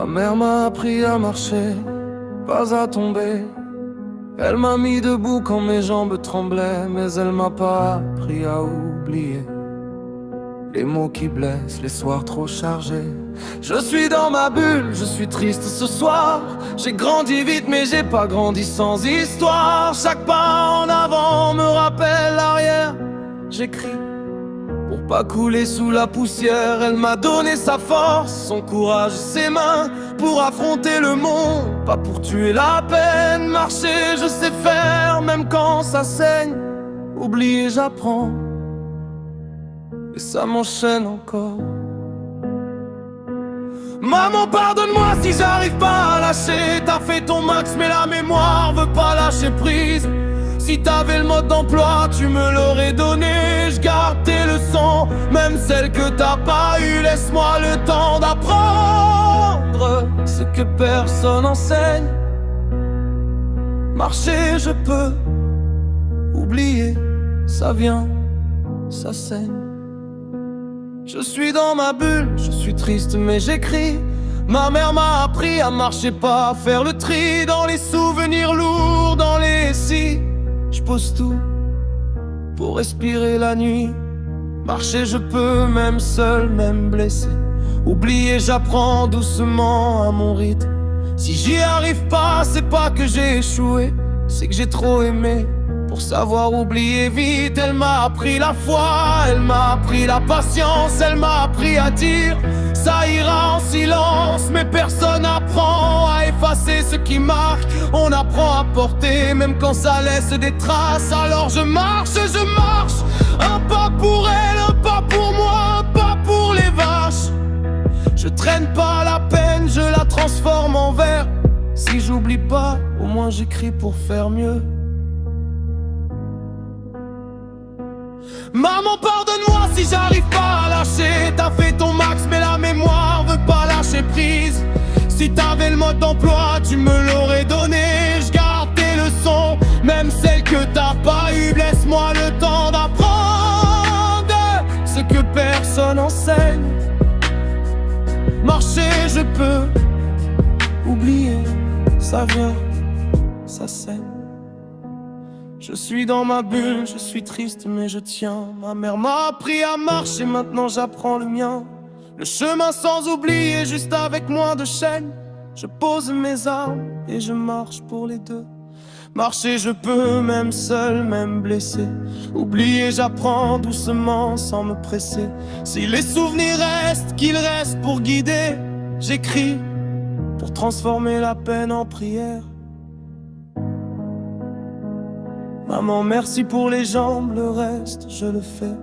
mère m'a appris à marcher, pas à tomber. Elle m'a mis debout quand mes jambes tremblaient, mais elle m'a pas appris à oublier les mots qui blessent, les soirs trop chargés. Je suis dans ma bulle, je suis triste ce soir. J'ai grandi vite mais j'ai pas grandi sans histoire. Chaque pas en avant me rappelle l'arrière. J'écris pour pas couler sous la poussière. Elle m'a donné sa force, son courage, ses mains pour affronter le monde, pas pour tuer la peine. Marcher je sais faire même quand ça saigne. Oublier j'apprends et ça m'enchaîne encore. Maman pardonne-moi si j'arrive pas à lâcher. T'as fait ton max mais la mémoire veut pas lâcher prise. Si t'avais le mode d'emploi tu me l'aurais donné. Je garde tes leçons, même celles que t'as pas eues. Laisse-moi le temps d'apprendre ce que personne enseigne. Marcher je peux, oublier ça vient, ça saigne. Je suis dans ma bulle, je suis triste mais j'écris. Ma mère m'a appris à marcher, pas à faire le tri. Dans les souvenirs lourds, dans les si. Je pose tout pour respirer la nuit. Marcher je peux, même seul, même blessé. Oublier j'apprends doucement à mon rythme. Si j'y arrive pas, c'est pas que j'ai échoué, c'est que j'ai trop aimé pour savoir oublier vite. Elle m'a appris la foi, elle m'a appris la patience. Elle m'a appris à dire ça ira en silence. Mais personne apprend à effacer ce qui marque. On apprend à porter même quand ça laisse des traces. Alors je marche, un pas pour elle, un pas pour moi, un pas pour les vaches. Je traîne pas la peine, je la transforme en vers. Si j'oublie pas, au moins j'écris pour faire mieux. Maman pardonne-moi si j'arrive pas à lâcher. T'as fait ton max mais la mémoire veut pas lâcher prise. Si t'avais le mode d'emploi tu me l'aurais donné. Je garde tes leçons, même celles que t'as pas eues. Laisse-moi le temps d'apprendre ce que personne enseigne. Marcher je peux, oublier ça vient, ça saigne. Je suis dans ma bulle, je suis triste mais je tiens. Ma mère m'a appris à marcher, maintenant j'apprends le mien. Le chemin sans oublier, juste avec moins de chaînes. Je pose mes armes et je marche pour les deux. Marcher je peux, même seul, même blessé. Oublier j'apprends doucement sans me presser. Si les souvenirs restent, qu'ils restent pour guider. J'écris pour transformer la peine en prière. Maman, merci pour les jambes, le reste, je le fais.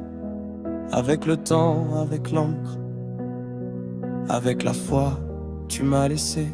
Avec le temps, avec l'encre, avec la foi, tu m'as laissé.